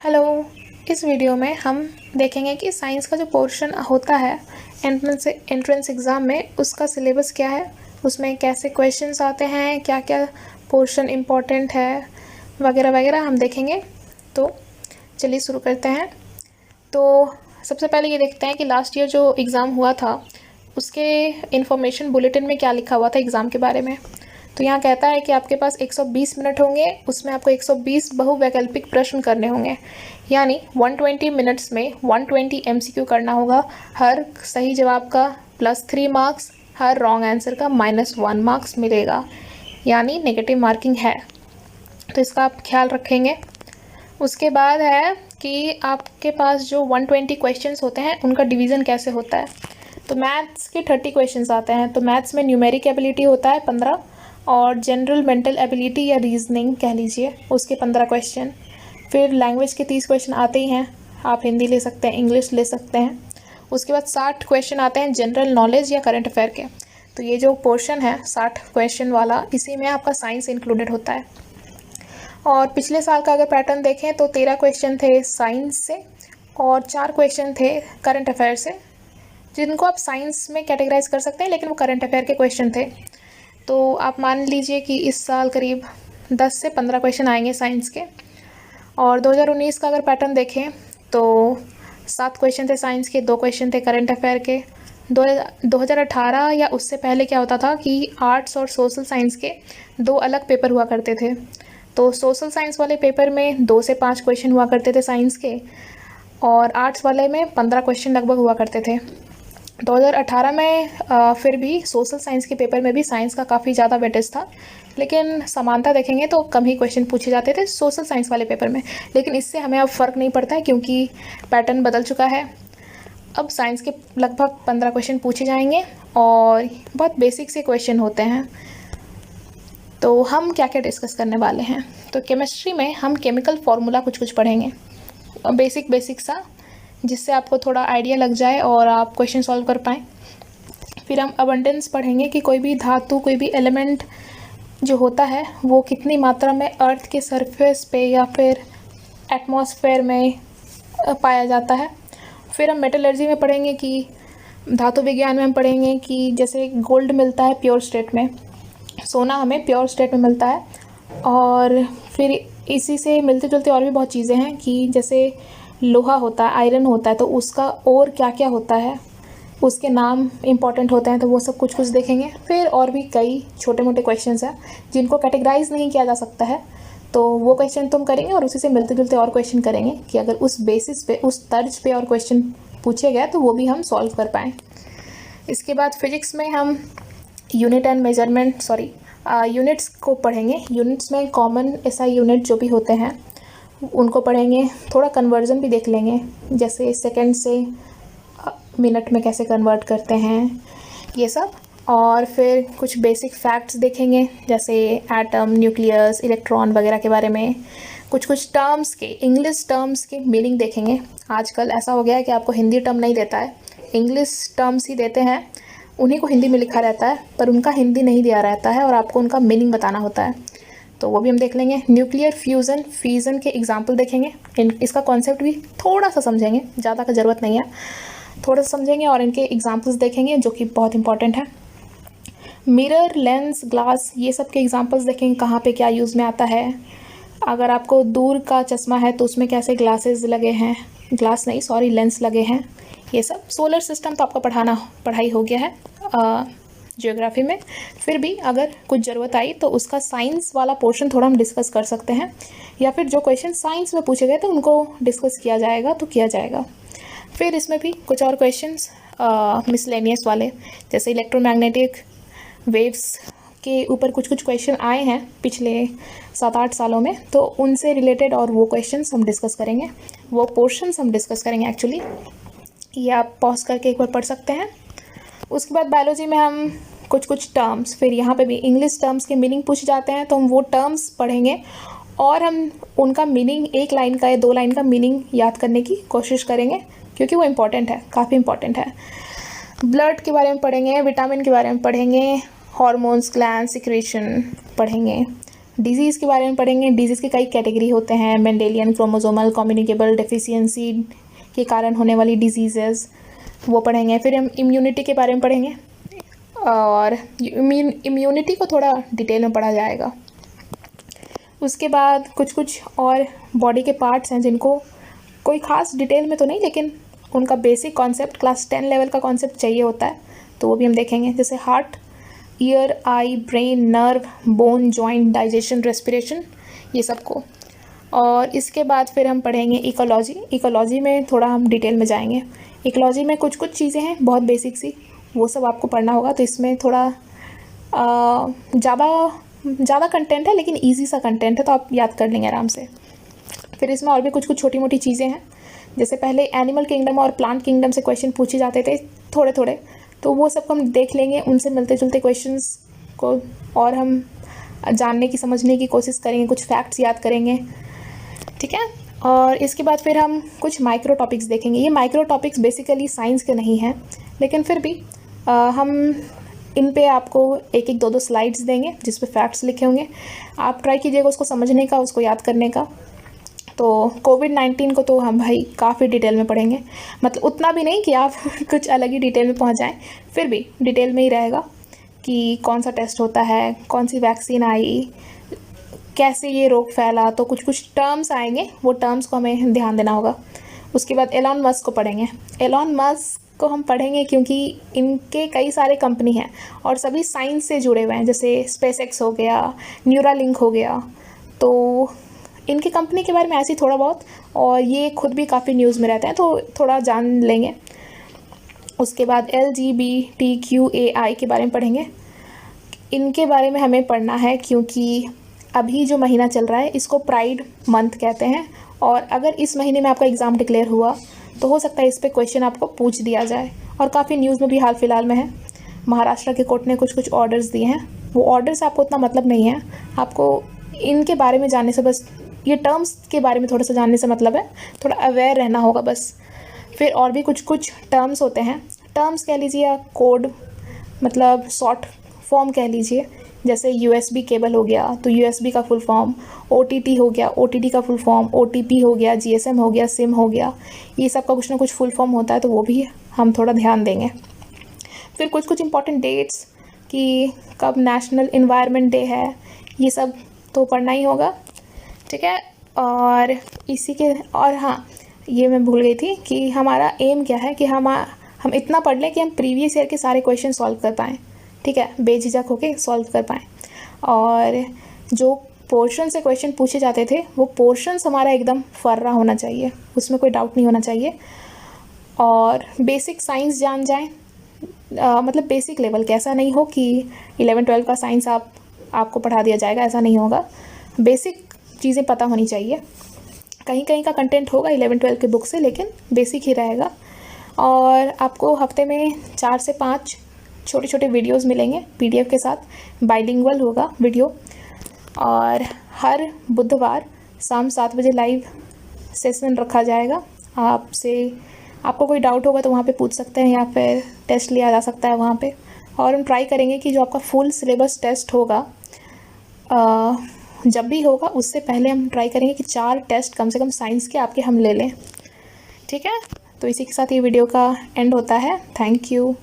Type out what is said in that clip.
Hello. इस video में हम देखेंगे कि साइंस का जो पोर्शन होता है एंट्रेंस एग्ज़ाम में, उसका सिलेबस क्या है, उसमें कैसे क्वेश्चंस आते हैं, क्या क्या पोर्शन इम्पोर्टेंट है वगैरह वगैरह हम देखेंगे। तो चलिए शुरू करते हैं। तो सबसे पहले ये देखते हैं कि लास्ट ईयर जो एग्ज़ाम हुआ था उसके इन्फॉर्मेशन बुलेटिन में क्या लिखा हुआ था एग्ज़ाम के बारे में। तो यहाँ कहता है कि आपके पास 120 मिनट होंगे, उसमें आपको 120 बहुवैकल्पिक प्रश्न करने होंगे, यानी 120 मिनट्स में 120 MCQ करना होगा। हर सही जवाब का +3 मार्क्स, हर रॉन्ग आंसर का -1 मार्क्स मिलेगा, यानी नेगेटिव मार्किंग है। तो इसका आप ख्याल रखेंगे। उसके बाद है कि आपके पास जो 120 क्वेश्चंस होते हैं उनका डिवीज़न कैसे होता है। तो मैथ्स के 30 क्वेश्चंस आते हैं। तो मैथ्स में न्यूमेरिक एबिलिटी होता है 15, और जनरल मेंटल एबिलिटी या रीजनिंग कह लीजिए उसके 15 क्वेश्चन। फिर लैंग्वेज के 30 क्वेश्चन आते ही हैं, आप हिंदी ले सकते हैं, इंग्लिश ले सकते हैं। उसके बाद 60 क्वेश्चन आते हैं जनरल नॉलेज या करंट अफेयर के। तो ये जो पोर्शन है 60 क्वेश्चन वाला, इसी में आपका साइंस इंक्लूडेड होता है। और पिछले साल का अगर पैटर्न देखें तो 13 क्वेश्चन थे साइंस से और 4 क्वेश्चन थे करंट अफेयर से, जिनको आप साइंस में कैटेगराइज कर सकते हैं, लेकिन वो करंट अफेयर के क्वेश्चन थे। तो आप मान लीजिए कि इस साल करीब 10 से 15 क्वेश्चन आएंगे साइंस के। और 2019 का अगर पैटर्न देखें तो 7 क्वेश्चन थे साइंस के, 2 क्वेश्चन थे करंट अफेयर के। 2018 या उससे पहले क्या होता था कि आर्ट्स और सोशल साइंस के 2 अलग पेपर हुआ करते थे। तो सोशल साइंस वाले पेपर में 2 से 5 क्वेश्चन हुआ करते थे साइंस के, और आर्ट्स वाले में 15 क्वेश्चन लगभग हुआ करते थे। 2018 में फिर भी सोशल साइंस के पेपर में भी साइंस का काफ़ी ज़्यादा वेटेज था, लेकिन समानता देखेंगे तो कम ही क्वेश्चन पूछे जाते थे सोशल साइंस वाले पेपर में। लेकिन इससे हमें अब फ़र्क नहीं पड़ता है, क्योंकि पैटर्न बदल चुका है। अब साइंस के लगभग 15 क्वेश्चन पूछे जाएंगे और बहुत बेसिक से क्वेश्चन होते हैं। तो हम क्या क्या डिस्कस करने वाले हैं, तो केमिस्ट्री में हम केमिकल फार्मूला कुछ पढ़ेंगे, बेसिक सा, जिससे आपको थोड़ा आइडिया लग जाए और आप क्वेश्चन सॉल्व कर पाएँ। फिर हम अबंडेंस पढ़ेंगे कि कोई भी धातु, कोई भी एलिमेंट जो होता है वो कितनी मात्रा में अर्थ के सरफेस पे या फिर एटमॉस्फेयर में पाया जाता है। फिर हम मेटलर्जी में पढ़ेंगे कि धातु विज्ञान में हम पढ़ेंगे कि जैसे गोल्ड मिलता है प्योर स्टेट में, सोना हमें प्योर स्टेट में मिलता है। और फिर इसी से मिलते जुलते और भी बहुत चीज़ें हैं कि जैसे लोहा होता है, आयरन होता है, तो उसका और क्या क्या होता है, उसके नाम इम्पॉर्टेंट होते हैं, तो वो सब कुछ देखेंगे। फिर और भी कई छोटे मोटे क्वेश्चंस हैं जिनको कैटेगराइज नहीं किया जा सकता है, तो वो क्वेश्चन तुम करेंगे और उसी से मिलते जुलते और क्वेश्चन करेंगे कि अगर उस बेसिस पे, उस तर्ज पे और क्वेश्चन पूछे गए तो वो भी हम सॉल्व कर पाएँ। इसके बाद फिजिक्स में हम यूनिट एंड मेजरमेंट यूनिट्स को पढ़ेंगे। यूनिट्स में कॉमन SI यूनिट जो भी होते हैं उनको पढ़ेंगे। थोड़ा कन्वर्जन भी देख लेंगे, जैसे सेकंड से मिनट में कैसे कन्वर्ट करते हैं, ये सब। और फिर कुछ बेसिक फैक्ट्स देखेंगे, जैसे एटम, न्यूक्लियस, इलेक्ट्रॉन वगैरह के बारे में। कुछ टर्म्स के, इंग्लिश टर्म्स के मीनिंग देखेंगे। आजकल ऐसा हो गया है कि आपको हिंदी टर्म नहीं देता है, इंग्लिश टर्म्स ही देते हैं। उन्हीं को हिंदी में लिखा रहता है पर उनका हिंदी नहीं दिया रहता है और आपको उनका मीनिंग बताना होता है, तो वो भी हम देख लेंगे। न्यूक्लियर फ्यूज़न, फिजन के एग्जाम्पल देखेंगे। इसका कॉन्सेप्ट भी थोड़ा सा समझेंगे, ज़्यादा का ज़रूरत नहीं है, थोड़ा सा समझेंगे और इनके एग्जाम्पल्स देखेंगे जो कि बहुत इंपॉर्टेंट है। मिरर, लेंस, ग्लास, ये सब के एग्जाम्पल्स देखेंगे, कहाँ पे क्या यूज़ में आता है। अगर आपको दूर का चश्मा है तो उसमें कैसे ग्लासेस लगे हैं, लेंस लगे हैं, ये सब। सोलर सिस्टम तो आपका पढ़ाई हो गया है ज्योग्राफी में। फिर भी अगर कुछ ज़रूरत आई तो उसका साइंस वाला पोर्शन थोड़ा हम डिस्कस कर सकते हैं, या फिर जो क्वेश्चन साइंस में पूछे गए तो उनको डिस्कस किया जाएगा तो किया जाएगा। फिर इसमें भी कुछ और क्वेश्चंस मिसलेनियस वाले, जैसे इलेक्ट्रोमैग्नेटिक वेव्स के ऊपर कुछ क्वेश्चन आए हैं पिछले 7-8 सालों में, तो उनसे रिलेटेड और वो क्वेश्चंस हम डिस्कस करेंगे, वो पोर्शंस हम डिस्कस करेंगे एक्चुअली। ये आप पॉज करके एक बार पढ़ सकते हैं। उसके बाद बायोलॉजी में हम कुछ टर्म्स, फिर यहाँ पे भी इंग्लिश टर्म्स के मीनिंग पूछ जाते हैं तो हम वो टर्म्स पढ़ेंगे और हम उनका मीनिंग 1 लाइन का या 2 लाइन का मीनिंग याद करने की कोशिश करेंगे, क्योंकि वो इम्पॉर्टेंट है, काफ़ी इम्पॉर्टेंट है। ब्लड के बारे में पढ़ेंगे, विटामिन के बारे में पढ़ेंगे, हार्मोन्स, ग्लैंड, सिक्रेशन पढ़ेंगे। डिजीज़ के बारे में पढ़ेंगे। डिजीज़ के कई कैटेगरी होते हैं, मेंडेलियन, क्रोमोसोमल, कम्युनिकेबल डेफिशिएंसी के कारण होने वाली डिजीज़ेज़, वो पढ़ेंगे। फिर हम इम्यूनिटी के बारे में पढ़ेंगे, और इम्यूनिटी को थोड़ा डिटेल में पढ़ा जाएगा। उसके बाद कुछ कुछ और बॉडी के पार्ट्स हैं जिनको कोई ख़ास डिटेल में तो नहीं, लेकिन उनका बेसिक कॉन्सेप्ट क्लास 10 लेवल का कॉन्सेप्ट चाहिए होता है, तो वो भी हम देखेंगे। जैसे heart, ear, eye, brain, nerve, bone, joint, digestion, respiration, ये सब को। और इसके बाद फिर हम पढ़ेंगे इकोलॉजी। इकोलॉजी में थोड़ा हम डिटेल में जाएंगे। इकोलॉजी में कुछ कुछ चीज़ें हैं बहुत बेसिक सी, वो सब आपको पढ़ना होगा, तो इसमें थोड़ा ज़्यादा कंटेंट है, लेकिन ईजी सा कंटेंट है, तो आप याद कर लेंगे आराम से। फिर इसमें और भी कुछ कुछ छोटी मोटी चीज़ें हैं, जैसे पहले एनिमल किंगडम और प्लांट किंगडम से क्वेश्चन पूछे जाते थे थोड़े थोड़े, तो वो सब हम देख लेंगे। उनसे मिलते जुलते क्वेश्चंस को और हम जानने की, समझने की कोशिश करेंगे, कुछ फैक्ट्स याद करेंगे, ठीक है। और इसके बाद फिर हम कुछ माइक्रो टॉपिक्स देखेंगे। ये माइक्रो टॉपिक्स बेसिकली साइंस के नहीं हैं, लेकिन फिर भी हम इन पे आपको एक एक दो दो स्लाइड्स देंगे जिस पे फैक्ट्स लिखे होंगे। आप ट्राई कीजिएगा उसको समझने का, उसको याद करने का। तो कोविड-19 को तो हम भाई काफ़ी डिटेल में पढ़ेंगे, मतलब उतना भी नहीं कि आप कुछ अलग ही डिटेल में पहुंच जाएं, फिर भी डिटेल में ही रहेगा कि कौन सा टेस्ट होता है, कौन सी वैक्सीन आई, कैसे ये रोग फैला, तो कुछ कुछ टर्म्स आएंगे, वो टर्म्स को हमें ध्यान देना होगा। उसके बाद एलॉन मस्क को पढ़ेंगे। एलॉन मस्क को हम पढ़ेंगे क्योंकि इनके कई सारे कंपनी हैं और सभी साइंस से जुड़े हुए हैं, जैसे स्पेसएक्स हो गया, न्यूरालिंक हो गया, तो इनकी कंपनी के बारे में ऐसे ही थोड़ा बहुत, और ये खुद भी काफ़ी न्यूज़ में रहते हैं, तो थोड़ा जान लेंगे। उसके बाद LGBTQAI के बारे में पढ़ेंगे। इनके बारे में हमें पढ़ना है क्योंकि अभी जो महीना चल रहा है इसको प्राइड मंथ कहते हैं, और अगर इस महीने में आपका एग्ज़ाम डिक्लेयर हुआ तो हो सकता है इस पे क्वेश्चन आपको पूछ दिया जाए, और काफ़ी न्यूज़ में भी हाल फिलहाल में है। महाराष्ट्र के कोर्ट ने कुछ कुछ ऑर्डर्स दिए हैं, वो ऑर्डर्स आपको उतना मतलब नहीं है, आपको इनके बारे में जानने से, बस ये टर्म्स के बारे में थोड़ा सा जानने से मतलब है, थोड़ा अवेयर रहना होगा बस। फिर और भी कुछ कुछ टर्म्स होते हैं, टर्म्स कह लीजिए या कोड, मतलब शॉर्ट फॉर्म कह लीजिए, जैसे USB केबल हो गया तो USB का फुल फॉर्म, OTT हो गया OTT का फुल फॉर्म, OTP हो गया, GSM हो गया, सिम हो गया, ये सब का कुछ ना कुछ फुल फॉर्म होता है, तो वो भी हम थोड़ा ध्यान देंगे। फिर कुछ कुछ इंपॉर्टेंट डेट्स कि कब नेशनल इन्वायरमेंट डे है, ये सब तो पढ़ना ही होगा, ठीक है। और इसी के, और हाँ ये मैं भूल गई थी कि हमारा एम क्या है कि हम इतना पढ़ लें कि हम प्रीवियस ईयर के सारे क्वेश्चन सॉल्व कर पाएँ, ठीक है, बेझिझक होके सॉल्व कर पाएँ। और जो पोर्शन से क्वेश्चन पूछे जाते थे वो पोर्शंस हमारा एकदम फर्रा होना चाहिए, उसमें कोई डाउट नहीं होना चाहिए। और बेसिक साइंस जान जाएं, मतलब बेसिक लेवल का, ऐसा नहीं हो कि 11-12 का साइंस आपको पढ़ा दिया जाएगा, ऐसा नहीं होगा। बेसिक चीज़ें पता होनी चाहिए। कहीं कहीं का कंटेंट होगा 11-12 के बुक से, लेकिन बेसिक ही रहेगा। और आपको हफ्ते में 4 से 5 छोटे छोटे वीडियोस मिलेंगे PDF के साथ, बाइलिंगुअल होगा वीडियो। और हर बुधवार शाम 7 बजे लाइव सेशन रखा जाएगा। आपको कोई डाउट होगा तो वहाँ पे पूछ सकते हैं, या फिर टेस्ट लिया जा सकता है वहाँ पे। और हम ट्राई करेंगे कि जो आपका फुल सिलेबस टेस्ट होगा, जब भी होगा उससे पहले हम ट्राई करेंगे कि 4 टेस्ट कम से कम साइंस के आपके हम ले लें, ठीक है। तो इसी के साथ ये वीडियो का एंड होता है। Thank you.